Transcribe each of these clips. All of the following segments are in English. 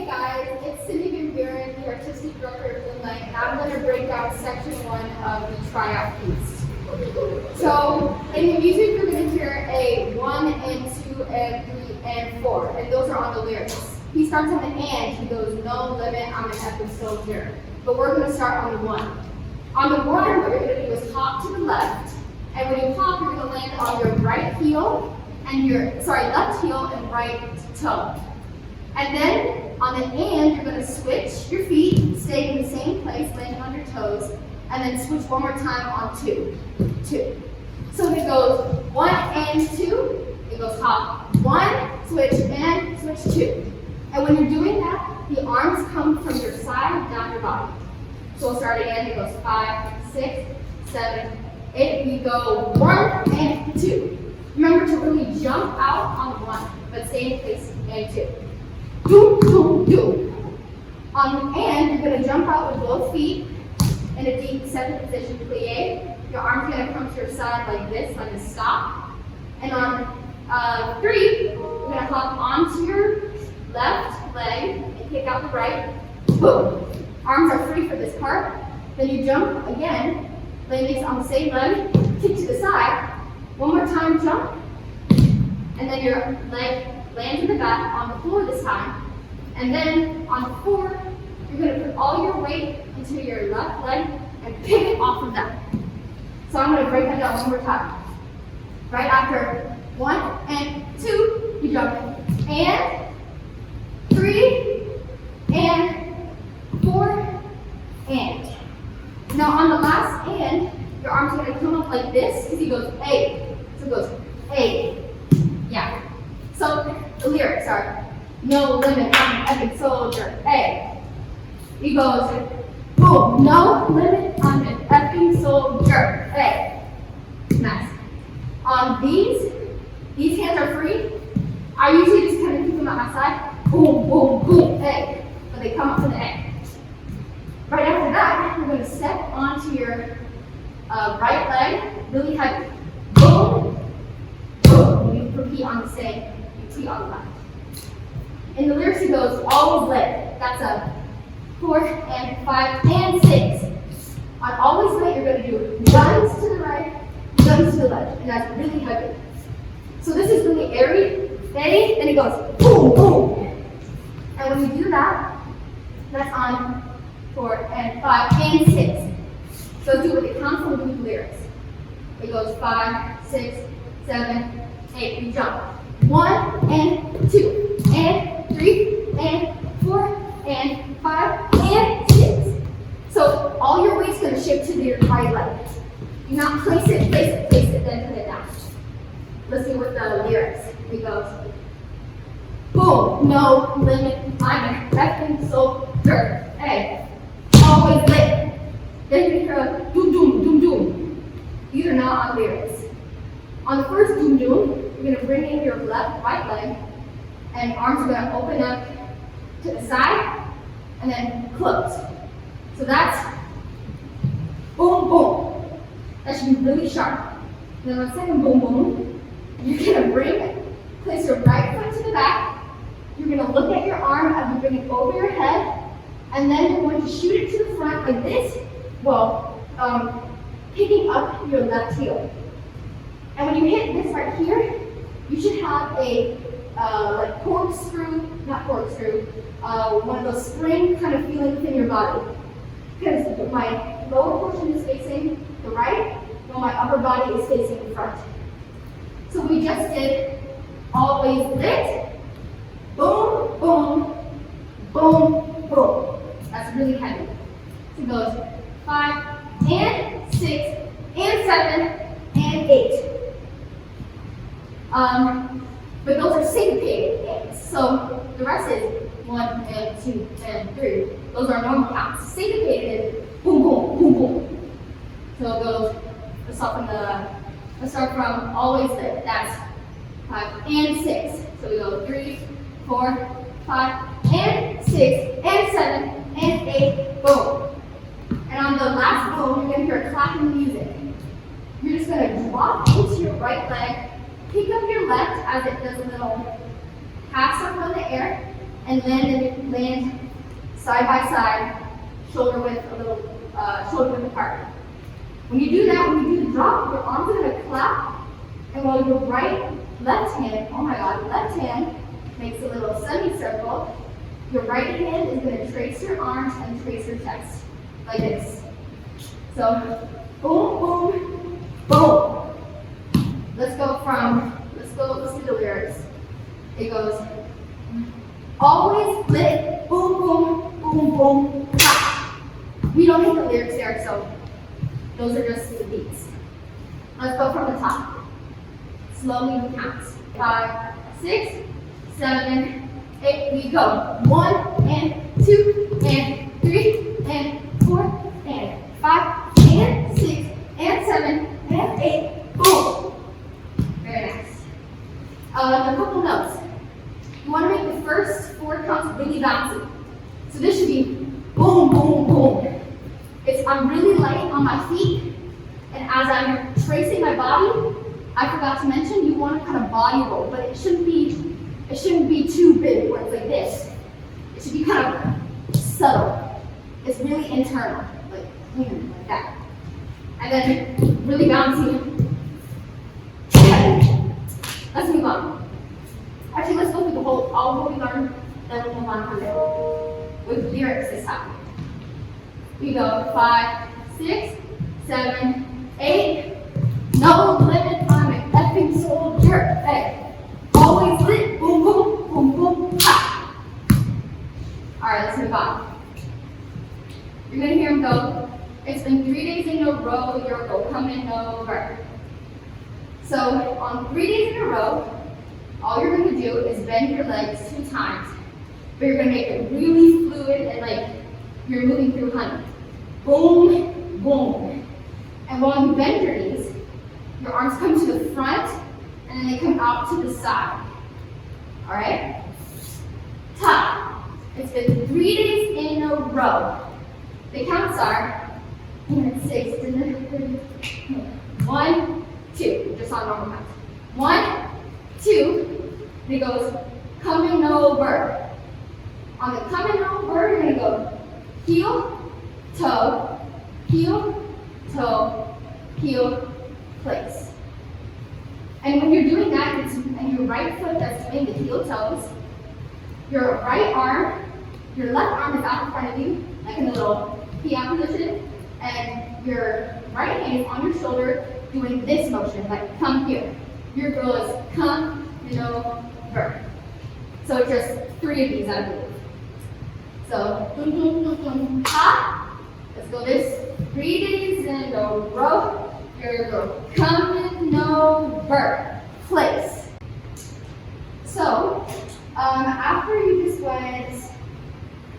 Hey guys, it's Cindy Van Buren, the artistic director of Moonlight, and I'm going to break down section 1 of the tryout piece. So, in the music, you're going to hear a 1 and 2 and 3 and 4, and those are on the lyrics. He starts on the and, he goes, no limit, I'm an epic soldier. But we're going to start on the 1. On the 1, what you're going to do is hop to the left, and when you hop, you're going to land on your right heel, and left heel and right toe. And then on the and, you're going to switch your feet, stay in the same place, landing on your toes, and then switch one more time on 2. 2. So it goes 1 and 2, it goes hop 1, switch and switch 2. And when you're doing that, the arms come from your side down your body. So we'll start again, it goes 5, 6, 7, 8. We go 1 and 2. Remember to really jump out on the 1, but stay in place and 2. Do, do, do. And you're going to jump out with both feet in a deep seated position, plie. Your arm's going to come to your side like this, on the stop. And on 3, you're going to hop onto your left leg and kick out the right. Boom. Arms are free for this part. Then you jump again, landing on the same leg, kick to the side. One more time, jump. And then your leg lands in the back on the floor this time. And then on 4, you're going to put all your weight into your left leg and pick it off of that. So I'm going to break that down one more time. Right after 1 and 2, you jump and 3 and 4 and. Now on the last and, your arms are going to come up like this because he goes A. So it goes A. Yeah. So the lyrics are, no limit, I'm an epic soldier, A. He goes, boom, no limit, I'm an epic soldier, A. Nice. These hands are free. I usually just kind of keep them at my side, boom, boom, boom, A. But they come up to the A. Right after that, you're going to step onto your right leg, really heavy. Boom, boom. You repeat on the same. On the left. In the lyrics it goes, always lit. That's a 4 and 5 and 6. On always lit, you're going to do guns to the right, guns to the left, and that's really heavy. So this is really airy, steady, then it goes boom, boom. And when you do that, that's on 4 and 5 and 6. So let's do it with the count from the lyrics. It goes 5, 6, 7, 8. You jump. 1 and 2 and 3 and 4 and 5 and 6. So all your weight's going to shift to your right leg. Do not place it, then put it down. Let's see what the lyrics. It goes, boom, no limit, I'm an effing soldier. A. Always lit. Then you hear a doom, doom, doom, doom. These are not on lyrics. On the first doom, doom, you're going to bring in your right leg, and arms are going to open up to the side, and then close. So that's boom, boom. That should be really sharp. Then on the second boom, boom, you're going to place your right foot to the back. You're going to look at your arm as you bring it over your head, and then you're going to shoot it to the front like this, picking up your left heel. And when you hit this right here, you should have a one of those spring kind of feeling within your body. Because my lower portion is facing the right, while my upper body is facing the front. So we just did always lit, boom, boom, boom, boom. That's really heavy. So it goes 5 and 6 and 7 and 8. But those are syncopated things. So the rest is 1 and 2 and 3. Those are normal counts. Syncopated is boom, boom, boom, boom. So it goes, let's start from always lit. That's 5 and 6. So we go 3, 4, 5 and 6 and 7 and 8, boom. And on the last boom, you're going to hear clapping music. You're just going to drop into your right leg, pick up your left as it does a little half circle in the air, and land side by side, shoulder width apart. When you do that, when you do the drop, your arms are gonna clap, and while your left hand makes a little semicircle, your right hand is gonna trace your arms and trace your chest, like this. So, boom, boom, boom. Let's do the lyrics. It goes, always lit, boom, boom, boom, boom, ha. We don't hit the lyrics there, so those are just the beats. Let's go from the top. Slowly we count. 5, 6, 7, 8, we go. 1 and 2 and 3 and 4 and 5 and 6 and 7 and 8, boom. Very nice. A couple notes. You want to make the first 4 counts really bouncy. So this should be boom, boom, boom. I'm really light on my feet, and as I'm tracing my body, I forgot to mention you want to kind of body roll, but it shouldn't be too big where it's like this. It should be kind of subtle. It's really internal, like that. And then really bouncy. Let's move on. Actually, let's go through the whole, all what we learned, then we'll move on from there. With lyrics this time. We go 5, 6, 7, 8. No limit, I'm an effing soldier. Hey, always lit, boom, boom, boom, boom, ha. All right, let's move on. You're gonna hear him go. It's been 3 days in a row, you're coming over. So on 3 days in a row, all you're gonna do is bend your legs 2 times, but you're gonna make it really fluid and like you're moving through honey. Boom, boom. And while you bend your knees, your arms come to the front and then they come out to the side. All right? Top. It's been 3 days in a row. The counts are 6, 1, 2, just on normal counts. 1, 2, and it goes coming over. On the coming over, you're gonna go heel, toe, place. And when you're doing that, and your right foot that's doing the heel toes, your right arm, your left arm is out in front of you, like in a little piano position, and your right hand is on your shoulder doing this motion, like come here. Your goal is come, over. So just 3 of these, I believe. So, dum, dum, dum, dum, ha. Let's go this 3 days in a row. Here we go. Coming over. Place. So, after you just went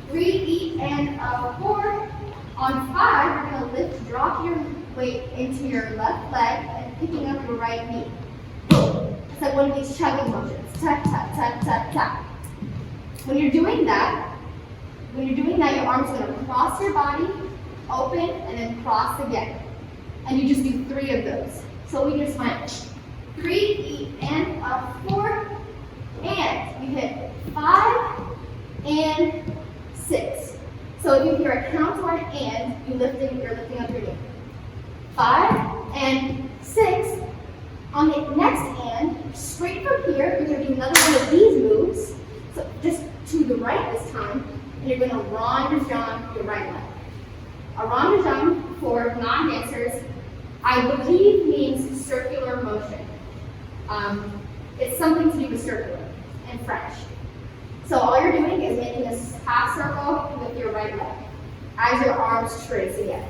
3 and 4, on 5, you're going to drop your weight into your left leg and picking up your right knee. Boom. It's like one of these chugging motions. Tap, tap, tap, tap, tap. When you're doing that, your arm's going to cross your body, open, and then cross again. And you just do 3 of those. So we just went 3 and 4, and you hit 5 and 6. So if you hear a count or an and, you're lifting up your knee. 5 and 6. On the next and, straight from here, you're going to do another one of these moves. So just to the right this time, and you're going to rond or jump your right leg. A rond or jump for non-dancers, I believe means circular motion. It's something to do with circular in French. So all you're doing is making a half circle with your right leg as your arms trace again.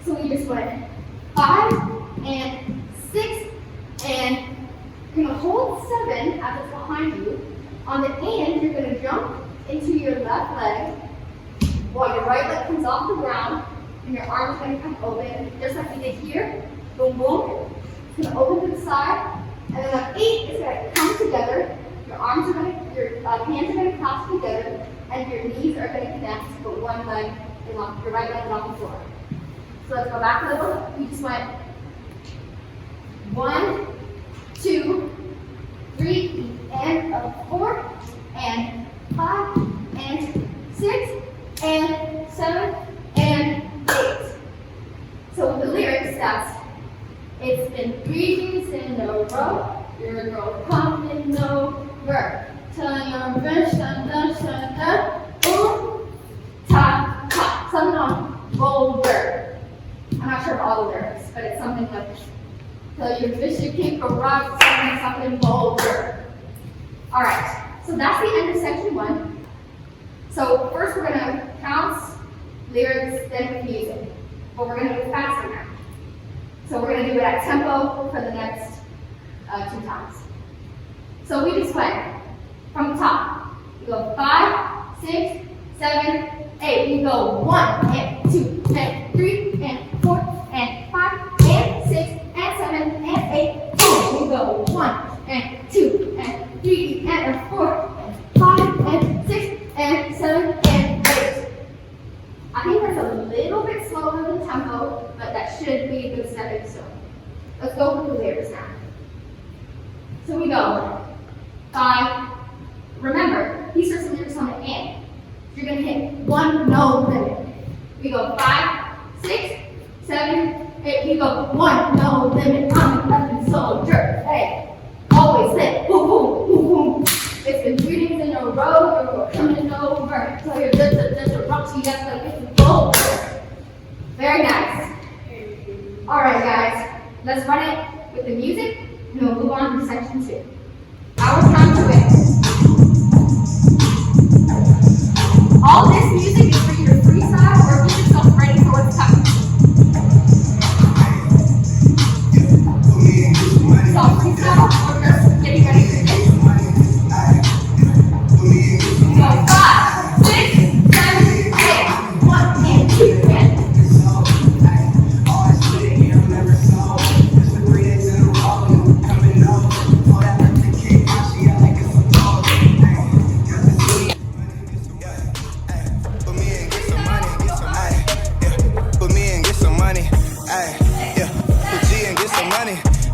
So we just went 5 and 6, and you're going to hold 7 as it's behind you. On the and, you're going to jump into your left leg while your right leg comes off the ground, and your arm is going to come open, just like we did here. Boom, boom. It's going to open to the side, and then on 8, it's going to come together. Your hands are going to cross together, and your knees are going to connect, but one leg is on, your right leg is on the floor. So let's go back a little. We just went 1, 2, 3, and 4, and 5 and 6 and 7 and 8. So with the lyrics, it's been 3 days in a row, your girl coming over. Tell your bitch, boom, ta, ta. Something on over. I'm not sure of all the lyrics, but it's something like, tell your bitch you kick a rock, something vulgar. Alright, so that's the end of section 1. So first we're going to count lyrics, then with music. But we're going to do it faster now. So we're going to do it at tempo for the next 2 times. So we just went from the top. We go 5, 6, 7, 8. We go 1 and 2 and 3 and 4 and 5 and 6 and 7 and 8. Boom. We go 1 and 2 and 3 and 4 and 5 and 6 and 7 and 8. I think that's a little bit slower than tempo, but that should be a good stepping stone. Let's go with the lyrics now. So we go 5. Remember, these are some lyrics on the end. You're going to hit 1 no limit. We go 5, 6, 7, 8. We go 1 no limit. I'm a fucking soldier. Hey, always lit. Boom, boom, boom, boom. It's been 3 days in a row. We're coming over. So you're just a rock. Yes, like it's a goal. Very nice. Alright, guys. Let's run it with the music, and we'll move on to section 2. Our time to win. All this music is for you to freestyle or get yourself ready for what's coming. So freestyle or just getting ready for this. So 5, 6, 7, 8. 1 and 2 and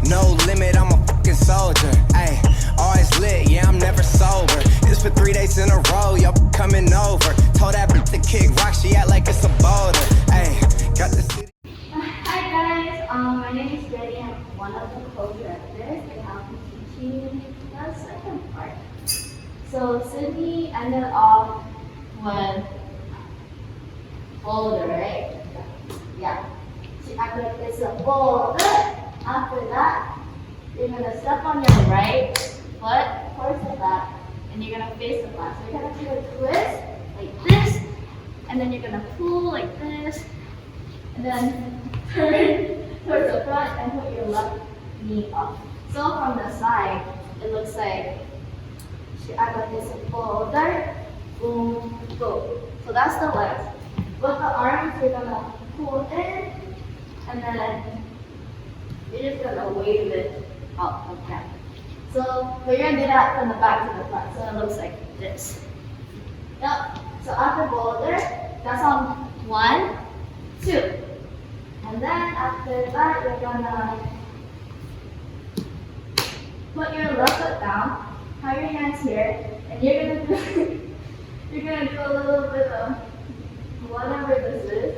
no limit, I'm a fucking soldier. Ay, always lit, yeah, I'm never sober. It's for 3 days in a row, y'all coming over. Told that bitch to kick rock, she act like it's a boulder. Ay, got the city. Hi guys, my name is Betty. I'm one of the co-directors and I'll be teaching the second part. So Sydney ended off with boulder, right? Yeah. She acted like it's a boulder. After that, you're gonna step on your right foot towards the left, and you're gonna face the left. So you're gonna do a twist like this, and then you're gonna pull like this, and then turn towards the front and put your left knee up. So from the side, it looks like she acted like it's a boulder, boom, boom. So that's the legs. With the arms, you're gonna pull in, and then you're just gonna wave it up like that. So we're gonna do that from the back to the front. So it looks like this. Yep. So after boulder, that's on 1, 2. And then after that, you're gonna put your left foot down, have your hands here, and you're gonna do you're gonna do a little bit of whatever this is.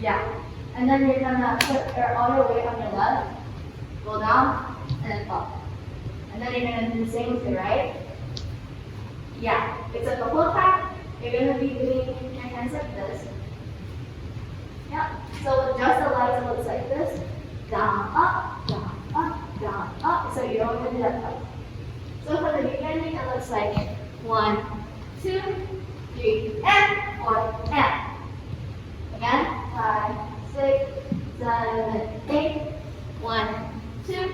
Yeah. And then you're gonna put all your weight on your left, go down, and then up. And then you're gonna do the same with your right. Yeah, except the whole time, you're gonna be doing your hands like this. Yeah, so with just the legs, it looks like this. Down, up, down, up, down, up. So you don't even do that twice. So for the beginning, it looks like 1, 2, 3, and 4, and. Again, 5, 6, 7, 8. 1, 2,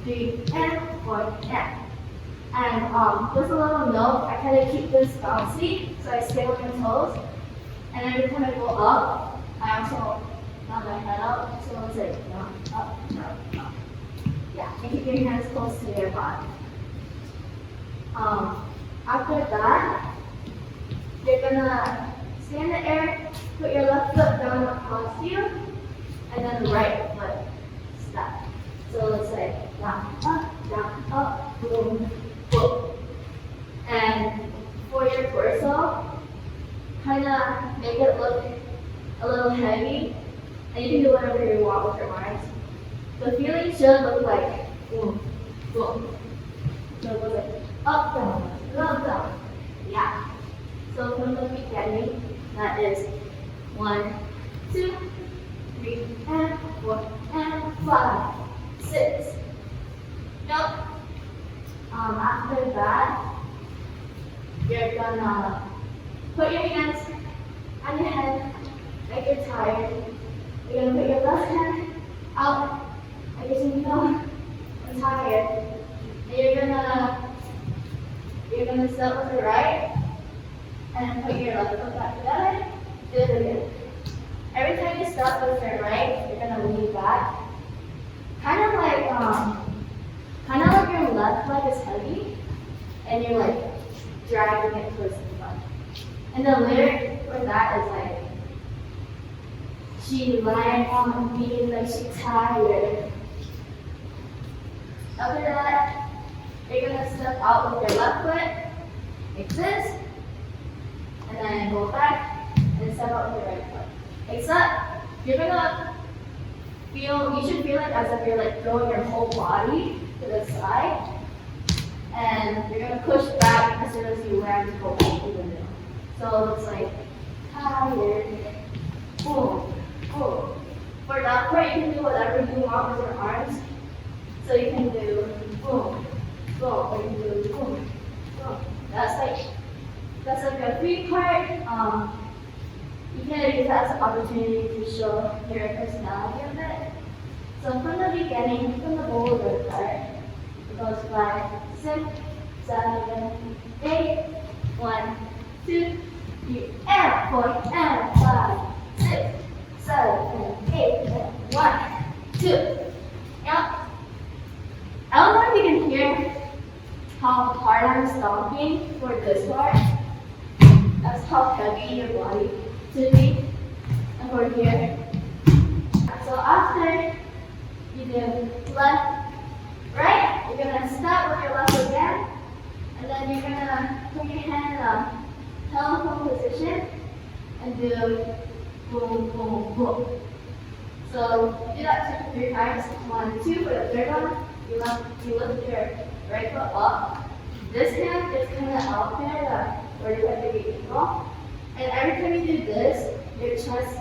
3, and 4, and. And just a little note, I kind of keep this bouncy, so I stay with my toes. And every time I go up, I also nod my head up, so it's like down, up, down, up. Yeah, and keep your hands close to your body. After that, you're gonna stay in the air, put your left foot down across you, and then the right foot step. So it's like down, up, boom, boom. gonna make it look a little heavy, and you can do whatever you want with your arms. The feeling should look like boom, boom. So it goes like up, down. Yeah. So from the beginning, that is 1, 2, 3, and 4, and 5, 6. Nope. After that, you're gonna put your hands on your head like you're tired. You're gonna put your left hand out like you know I'm tired. And you're gonna start with the right and put your left foot back together. Do it again. Every time you start with your right, you're gonna lean back. Kind of like your left leg is heavy, and you're like dragging it towards the front. And the lyric for that is like, she lying on me like she's tired. After that, you're gonna step out with your left foot, like this, and then go back and step out with your right foot. Except you're gonna you should feel it as if you're like throwing your whole body to the side, and you're gonna push back as soon as you land to go back to the middle. So it looks like tired, boom, boom. For that part, you can do whatever you want with your arms. So you can do boom, boom, or you can do boom, boom. That's like a 3-part. You can use that as an opportunity to show your personality a bit. So from the beginning, from the boulder part, it goes 5, 6, 7, 8, 1, 2, 3, and 4, and 5, 6, 7, 8, and 1, 2. Yep. I don't know if you can hear how hard I'm stomping for this part. That's how heavy your body should be. And for here. So after you do left, right, you're gonna start with your left again. And then you're gonna put your hand in a telephone position and do boom, boom, boom. So do that 2 to 3 times. 1, 2 for the third one. You lift your right foot up. This hand is kind of out there, where you have to be equal. And every time you do this, your chest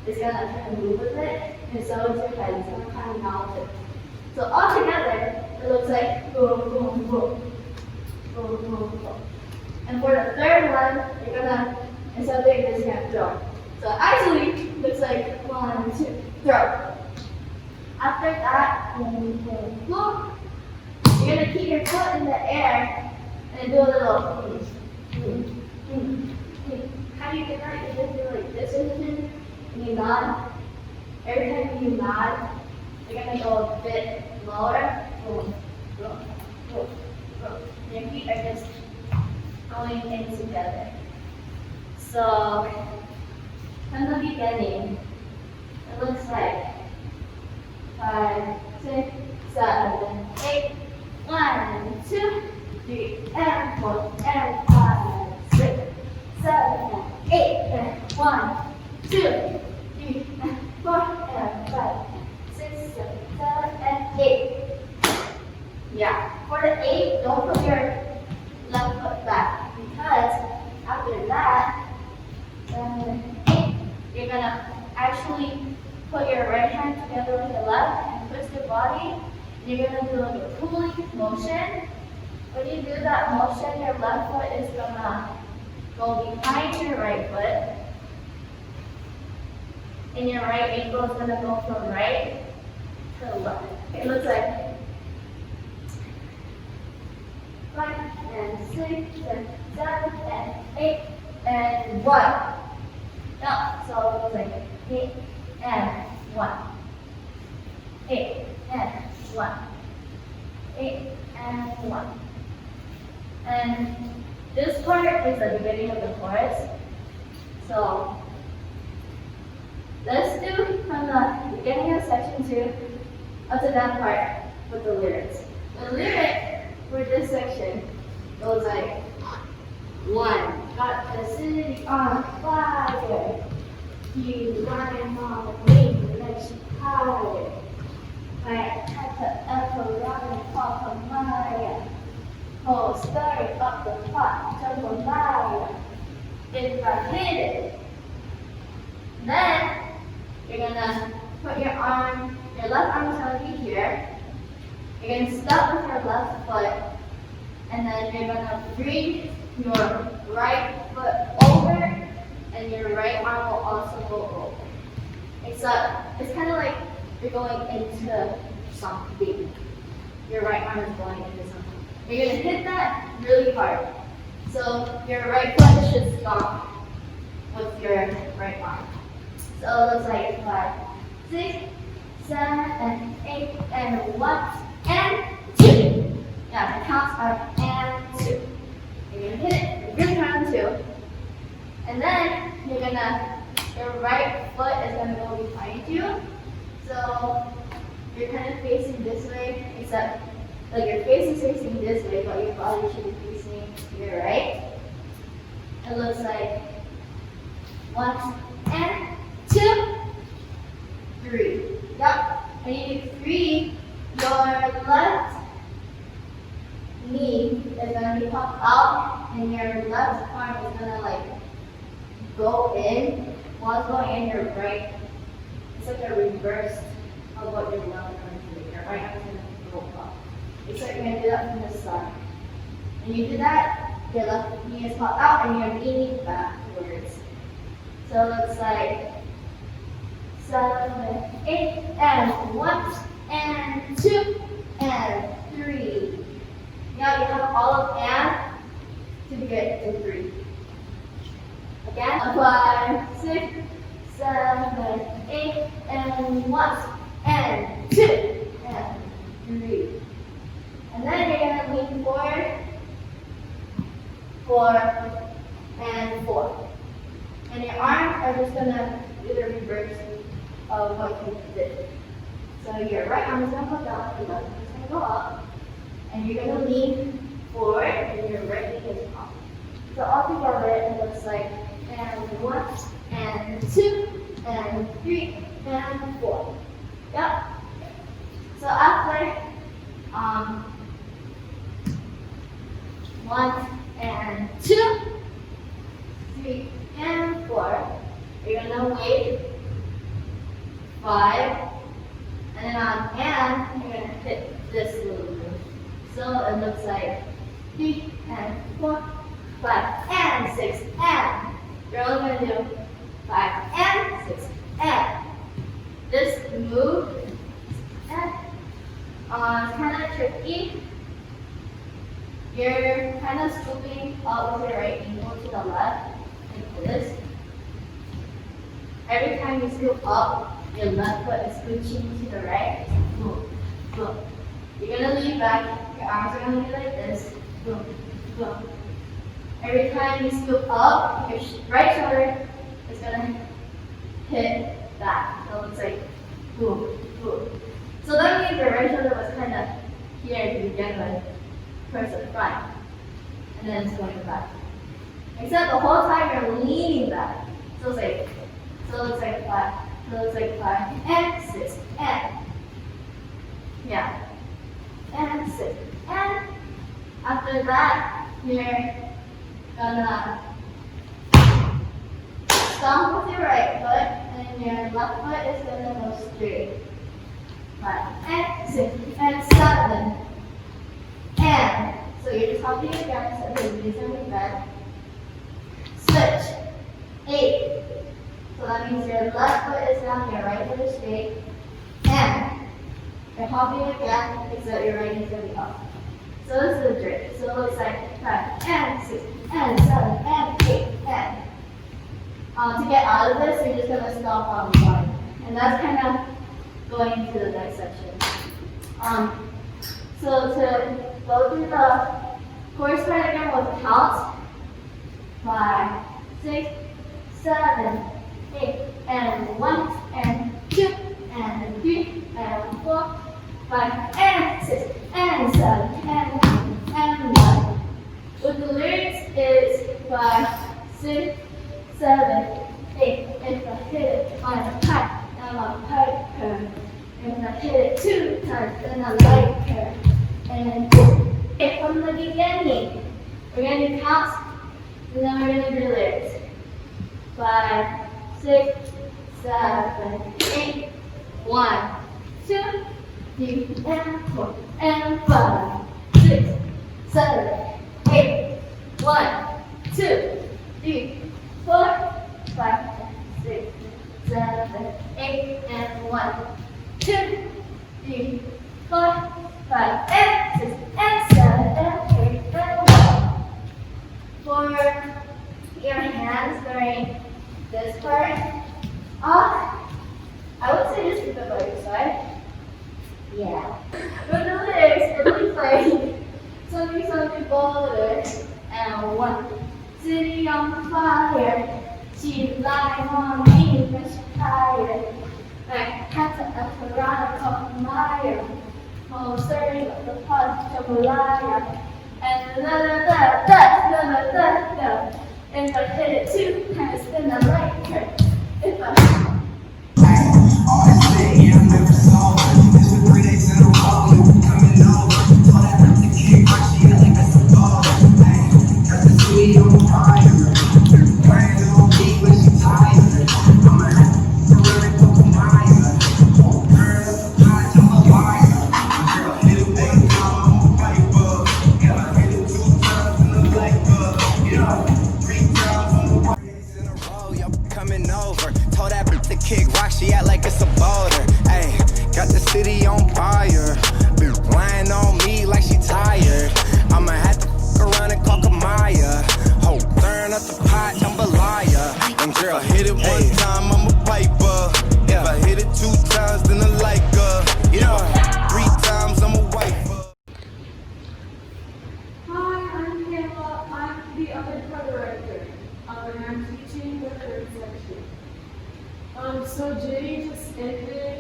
is going to kind of move with it, and so is your head. It's going to kind of mount it. So all together, it looks like boom, boom, boom. Boom, boom, boom. And for the third one, you're going to, instead of doing this, you're going to throw. So actually, it looks like 1, 2, throw. After that, boom, boom, boom. You're going to keep your foot in the air and do a little How do you get that? You just do like this position and you nod. Every time you nod, you're going to go a bit lower. Boom, boom, boom, boom. Your feet are just going in together. So, from the beginning, it looks like 5, 6, 7, 8, 1, 2, 3, and 4, and 5, 6, 7, 8, and 1, 2, 3, and 4, and 5, 6, 7, and 8. Yeah. For the 8, don't put your left foot back because after that, 7, 8, you're gonna actually put your right hand together with your left and twist your body. And you're gonna do like a pulling motion. When you do that motion, your left foot is gonna go behind your right foot. And your right ankle is gonna go from right to left. It looks like 5 and 6 and 7 and 8 and 1. No, so it goes like 8 and 1. 8 and 1. 8 and 1. And this part is the beginning of the chorus. So let's do from the beginning of section 2 up to that part with the lyrics. The lyric for this section goes like 1. Got the city on fire. You running on the wing makes you higher. I had to echo running off of Maya. Oh, stirring up the pot, jambalaya. If I hit it, then you're gonna put your left arm is gonna be here. You're gonna start with your left foot, and then you're gonna bring your right foot over, and your right arm will also go over. It's kind of like you're going into something. Your right arm is going into something. You're gonna hit that really hard. So your right foot should stop with your right arm. So it looks like 5, 6, 7, 8, and 1, and 2. Yeah, the counts are and 2. You're gonna hit it really hard on 2. And then your right foot is gonna go behind you. So you're kind of facing this way, except like your face is facing this way, but your body should be facing to your right. It looks like 1 and 2, 3. Yep. When you do 3, your left knee is gonna be popped out, and your left arm is gonna like go in. While it's going in, your right, it's like a reverse of what your left arm is doing. Your right arm is gonna go up. It's like you're gonna do that from this side. And you do that, your left knee is popped out, and you're leaning backwards. So it looks like 7, 8, and 1, and 2, and 3. Now you have all of and to get to 3. Again, 5, 6, 7, 8, and 1, and 2, and 3. And then you're gonna lean forward, 4, and 4. And your arms are just gonna do the reverse of what you did. So your right arm is gonna go down, your left arm is gonna go up, and you're gonna lean forward, and your right knee is up. So all together, it looks like and 1, and 2, and 3, and 4. Yep. So after 1 and 2, 3, and 4, you're gonna wait 5, and then on and you're gonna hit this little groove. So it looks like 3 and 4, 5 and 6 and. You're only gonna do 5 and 6 and. This move and it's kind of tricky. You're kind of scooping up with your right ankle to the left, like this. Every time you scoop up, your left foot is scooching to the right. Boom, boom. You're gonna lean back, your arms are gonna be like this. Boom, boom. Every time you scoop up, your right shoulder is gonna hit that. So it's like boom, boom. So that means your right shoulder was kind of here to begin with, towards the front, and then it's going back. Except the whole time you're leaning back. So it looks like 5. So it looks like 5 and 6 and. Yeah. And 6 and. After that, you're gonna stomp with your right foot, and your left foot is gonna go straight. 5 and 6 and 7 and. So you're just hopping again, so the knees are bent. Switch. 8. So that means your left foot is down, your right foot is straight. And you're hopping again, except your right knee is gonna be up. So this is the trick. So it looks like 5 and 6 and 7 and 8 and. To get out of this, you're just gonna stomp on the bottom. And that's kind of going into the next section. So to go through the chorus part again with counts, 5, 6, 7, 8, and 1, and 2, and 3, and 4, 5, and 6, and 7, and 1, and 1. With the lyrics is 6, 7, 8. If I hit it on a pipe, I'm a piper. If I hit it 2 times, then I like her. And if from the beginning, we're going to count, and then we're going to do lyrics. 5, 6, 7, 8. 1, 2, 3, and 4, and 5, 6, 7, 8. 1, 2, 3, 4, 5, 6, 7, 8, and 1, 2, 3, 4, 5, and 6, and 7, and 8, and 1. For your hands during this part, I would say just keep it by your side. Yeah. But the lyrics, it looks like something bolder. And 1, city on fire. She lying on me, but she's tired. I had to ask around and call Maya. Oh, sorry, but the pot of a liar. And da. If I hit it 2 times, then I like her. If I All this lit, yeah, I'm never sober. It's been 3 days in a row, you coming over. Told that the kid, rock, she like that's a baller. Hey, got the city on fire. Playing on me when she tired. I'ma have to really fuck with Maya. Girl, hot, I'm a liar. Girl, hit it 1 time, I'm a piper. If I hit it 2 times, then I'm like, yeah. 3 times, I'm a piper. 3 days in a row, y'all coming over. Told that bitch to kick rock, she act like it's a boulder. Ayy, got the city on fire. Bitch lying on me like she tired. I'ma have to fuck around and call Kamaya. Ho, stirring up the pot, jambalaya. And girl, hit it 1 time, I'm a piper. If I hit it 2 times, then I like her. Yeah, 3 times, I'm a wifer. Hi, I'm Kayla. I'm the undercover director. And I'm teaching the 3rd section. So Jay just ended.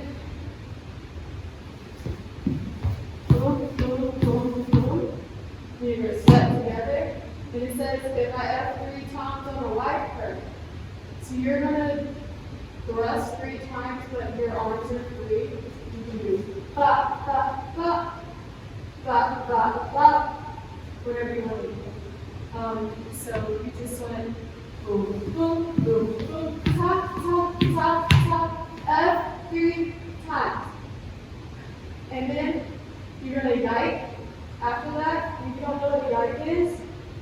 Boom. You're set together. And it says, if I F 3 times, I'm a wife her. So you're gonna thrust 3 times, but your arms are free. You can do ba, ba, ba, ba, ba, ba, whatever you want to do. So you just went boom, tap, F 3 times. And then you're gonna yike. After that, if you don't know what yike is,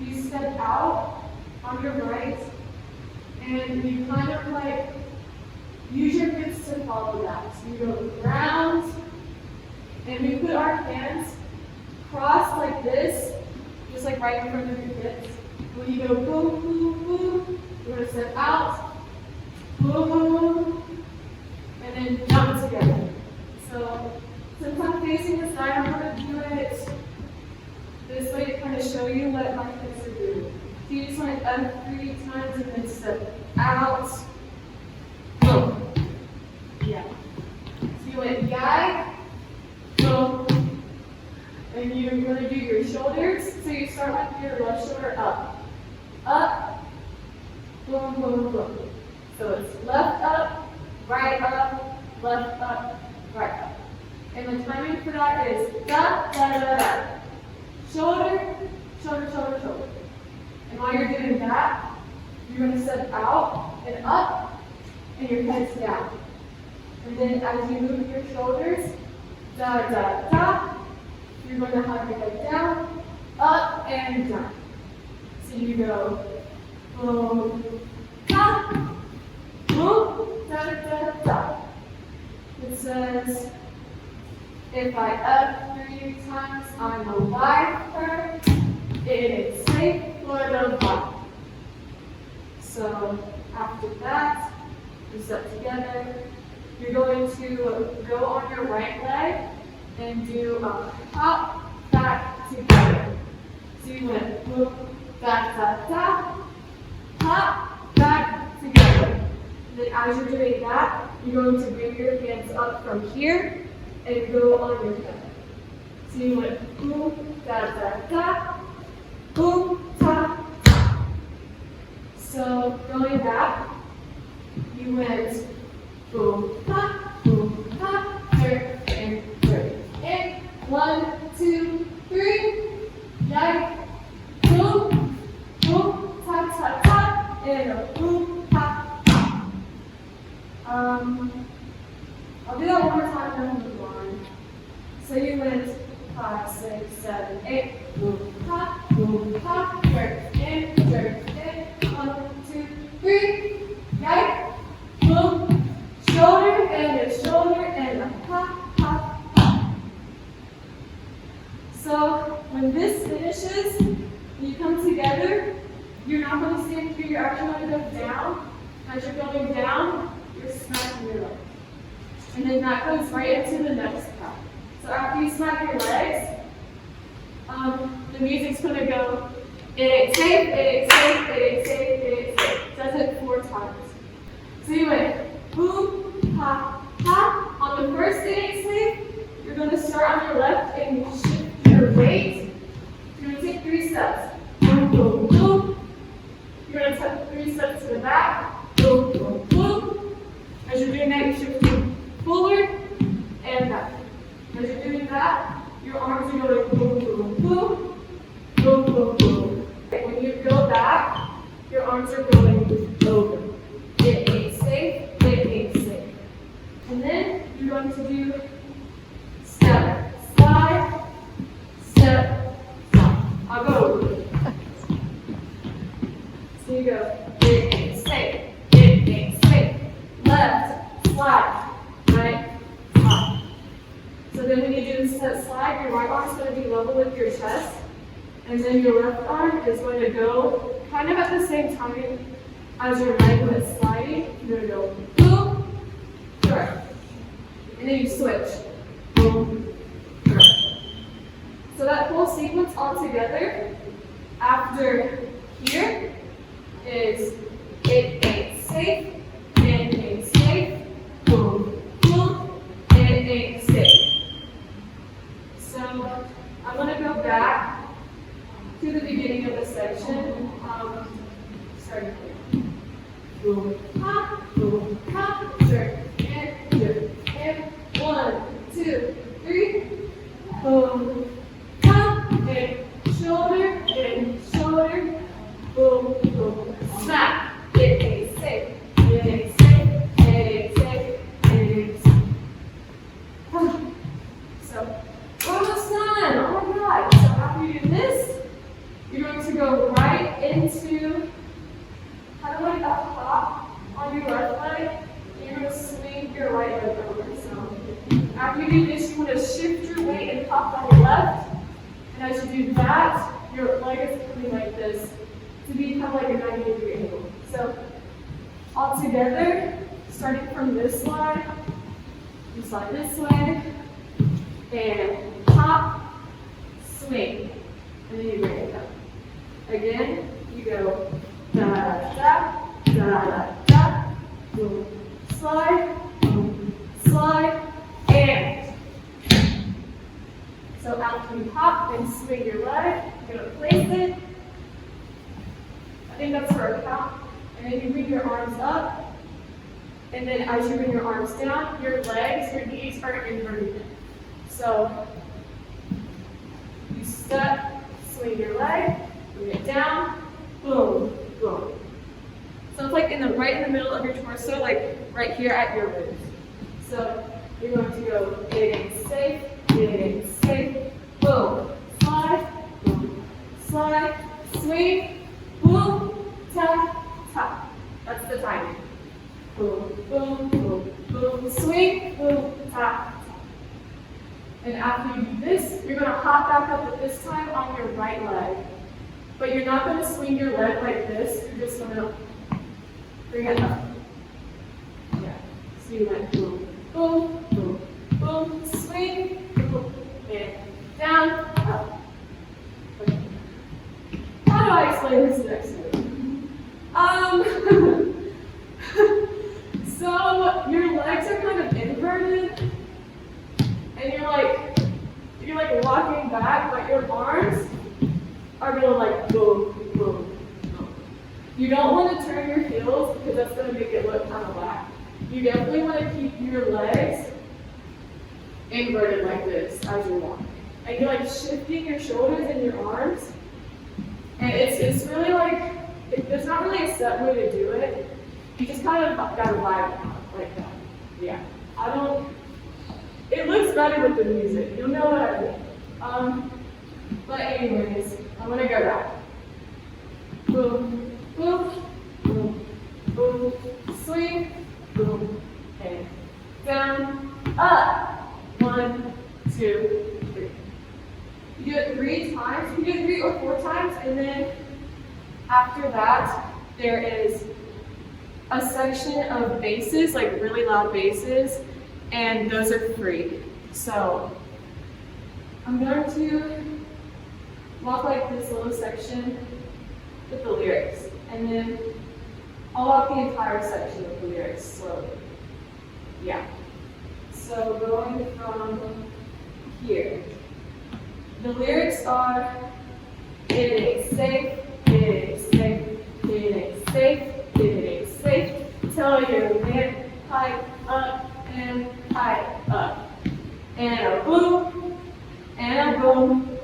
you step out on your right, and you kind of like use your fists to follow that. So you go round, and we put our hands crossed like this, just like right in front of your hips. When you go boom, you're gonna step out, boom, and then jump together. So since I'm facing the side, I'm gonna do it this way to kind of show you what my hips are doing. So you just want to F 3 times and then step out, boom. Yeah. So you went yai, boom, and you're gonna do your shoulders. So you start with your left shoulder up, boom. So it's left up, right up, left up, right up. And the timing for that is da, da, da, da. Shoulder. And while you're doing that, you're going to step out and up, and your head's down. And then as you move your shoulders, da, da, da, you're going to have your head down, up, and down. So you go boom, da, boom, da, da, da. It says, if I up 3 times, I'm a wifer. It is safe for the body. So after that, you step together. You're going to go on your right leg and do a hop, back, together. So you went boom, back, da, da, hop, back, together. Then as you're doing that, you're going to bring your hands up from here and go on your head. So you went boom, da, da, da, boom, ta, ta. So back, you went boom, ha, turn, and turn. And 1, 2, 3, yike, boom, boom, tap, tap, tap, and a boom, tap, tap. I'll do that one more time and then we'll move on. So you went 5, 6, 7, 8, boom, ha, turn, and turn, and 1, 2, 3, yike, boom, shoulder, and a shoulder, and a ha, ha, ha. So when this finishes, you come together, you're not going to stand here, you're actually going to go down. As you're going down, you're smacking your legs. And then that goes right into the next part. So after you smack your legs, the music's going to go, it ain't safe, it ain't safe, it ain't safe, it ain't safe. Does it 4 times. So you went boom, ha, ha. On the first it ain't safe, you're going to start on your left and shift your weight. You're going to take 3 steps. Boom, boom, boom. You're going to take 3 steps to the back. Boom, boom, boom. As you're doing that, you're shifting forward and back. As you're doing that, your arms are going boom, boom, boom, boom, boom, boom. When you go back, your arms are going over. It ain't safe, it ain't safe. And then you're going to do step, slide, step, slide. I'll go over it. So you go, it ain't safe, it ain't safe. Left, slide, right, slide. So then when you do the step slide, your right arm is going to be level with your chest. And then your left arm is going to go kind of at the same time as your right when it's sliding. You're going to go boom, correct. And then you switch. Boom, correct. So that whole sequence all together, after here, is it ain't safe, it ain't safe, boom, boom, it ain't safe. So I'm going to go back to the beginning of the section, starting here. Boom, ha, turn, and turn, and 1, 2, 3, boom, ha, and shoulder, boom, boom, smack. It ain't safe, it ain't safe, it ain't safe, it ain't safe. So, we're almost done, oh my God. So after you do this, you're going to go right into kind of like a hop on your left leg. And you're going to swing your right leg over. So after you do this, you want to shift your weight and hop on your left. And as you do that, your leg is coming like this to become like a 90-degree angle. So all together, starting from this side, you slide this way, and hop, swing, and then you bring it down. Again, you go da da da da da, boom, slide, and. So after you hop and swing your leg, you're gonna place it. I think that's for a count. And then you bring your arms up. And then as you bring your arms down, your legs, your knees are inverted. So you step, swing your leg, bring it down, boom, boom. So it's like right in the middle of your torso, like right here at your ribs. So you're going to go, it ain't safe, boom, slide, swing, boom, tap, tap. That's the timing. Boom, boom, boom, boom, swing, boom, tap, tap. And after you do this, you're going to hop back up, but this time on your right leg. But you're not going to swing your leg like this. You're just going to bring it up. Yeah. So you went boom, boom, boom, boom, swing, boom, and down, up. Okay. How do I explain this next one? So your legs are kind of inverted, and you're like walking back, but your arms are going like boom, boom, boom. You don't want to turn your heels because that's going to make it look kind of whack. You definitely want to keep your legs inverted like this as you walk. And you're like shifting your shoulders and your arms. And it's really like, there's not really a set way to do it. You just kind of got to vibe it out like that. Yeah. It looks better with the music. You'll know what I mean. But anyways, I'm going to go back. Boom, boom, boom, boom, swing, boom, and down, up. 1, 2, 3. You do it 3 times. You can do it 3 or 4 times, and then after that, there is a section of basses, like really loud basses, and those are free. So I'm going to walk like this little section with the lyrics, and then I'll walk the entire section with the lyrics slowly. Yeah. So going from here, the lyrics are, it ain't safe, it ain't safe, it ain't safe, it ain't safe. Tell your man, pipe up and pipe up. And a boom, and a boom,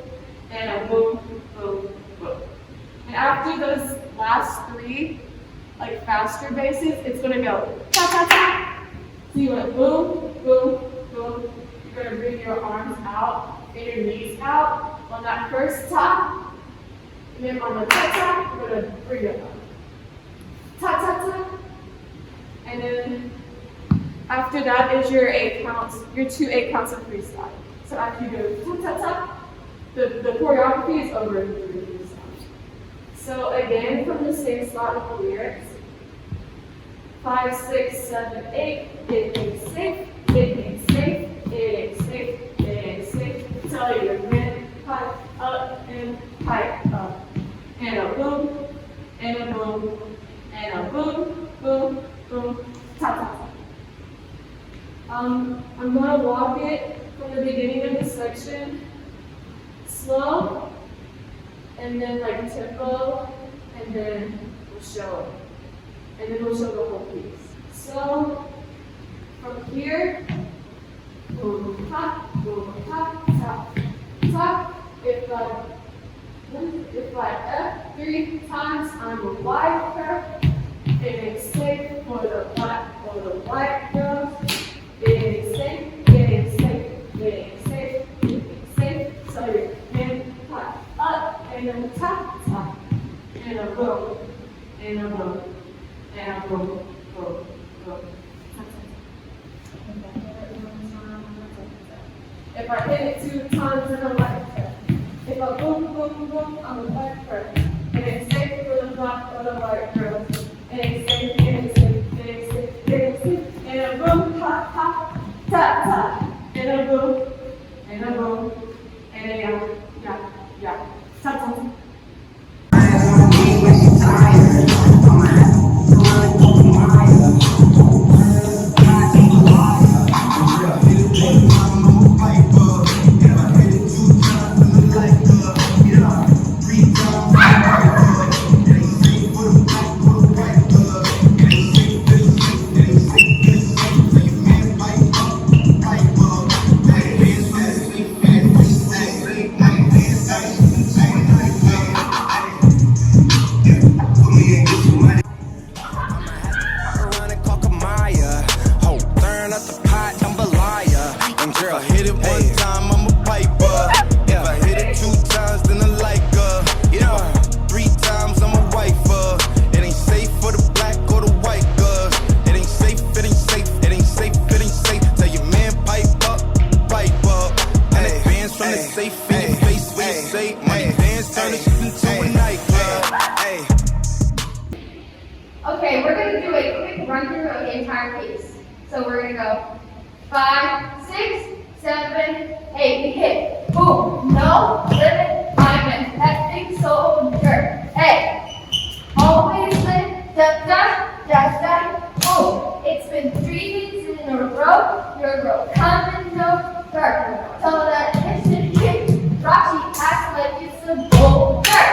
and a boom, boom, boom. And after those last 3, like faster basses, it's gonna go ta ta ta. So you went boom, boom, boom. You're gonna bring your arms out and your knees out on that first ta. And then on the ta ta, you're gonna bring it up. Ta ta ta. And then after that is your 8 counts, your 2 8 counts of freestyle. So after you go ta ta ta, the choreography is over in the freestyle. So again, from the same spot with the lyrics. 5, 6, 7, 8. It ain't safe. It ain't safe. It ain't safe. It ain't safe. Tell your man, pipe up and pipe up. And a boom, and a boom, and a boom, boom, boom, ta ta ta. I'm gonna walk it from the beginning of the section slow, and then like tempo, and then we'll show it. And then we'll show the whole piece. So from here, boom, ta, ta, ta. If I F 3 times, I'm a white girl. It ain't safe for the black or the white girls. It ain't safe, it ain't safe, it ain't safe, it ain't safe. So your hand pop up and then ta ta, and a boom, and a boom, and a boom, boom, boom. If I hit it 2 times, then I'm like her. If I boom, boom, boom, I'm a black her. It ain't safe for the black or the white girls. It ain't safe, it ain't safe, it ain't safe, it ain't safe. And a boom, ha, ha, ta, ta. And a boom, and a boom, and a yeah, ta, ta. Okay, we're going to do a quick run through of the entire piece. So we're going to go 5, 6, 7, 8. We hit boom, no limit. I'm an epic soldier. Hey, always lit, da da da da. Boom. It's been 3 weeks in a row. Your girl coming no further. Tell that mission kick. Roxy acts like it's a boulder.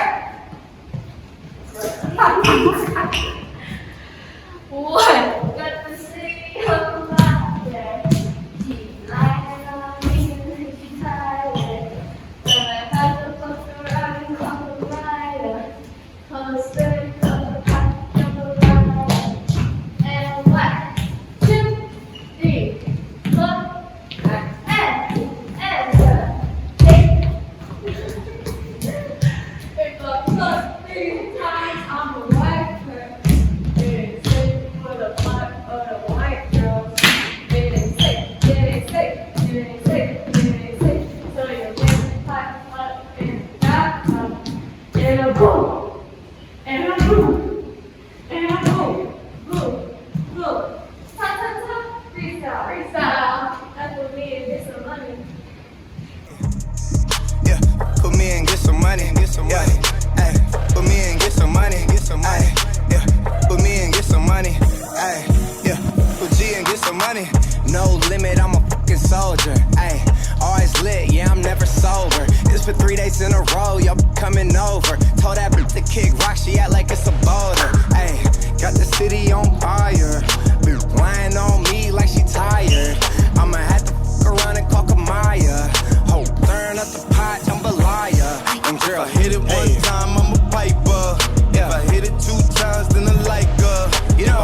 for 3 days in a row, yo, coming over. Told that bitch to kick rock, she act like it's a boulder. Ayy, got the city on fire. Bitch lying on me like she tired. I'ma have to fuck around and call Kamaya. Ho, turn up the pot, jambalaya. And girl, If I hit it one time, I'm a piper. If I hit it 2 times, then I like her. Yeah.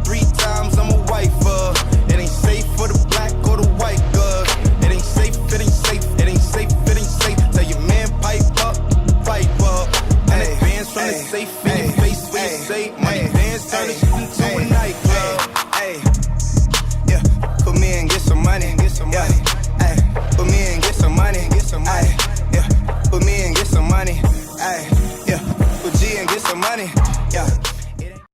3 times, I'm a wifer. It ain't safe for the black or the white girl. It ain't safe, it ain't safe, it ain't safe, it ain't safe. Tell your man pipe up, pipe up. And Ay, advance from the ay, safe in your ay, face when you ay, say money ay, dance, turn ay, it into a ay, nightclub. Hey, yeah, put me in, get some money, get some money. Hey, put me in, get some money, get some money. Yeah, put me in, get some money. Hey, yeah, put G and get some money. Yeah.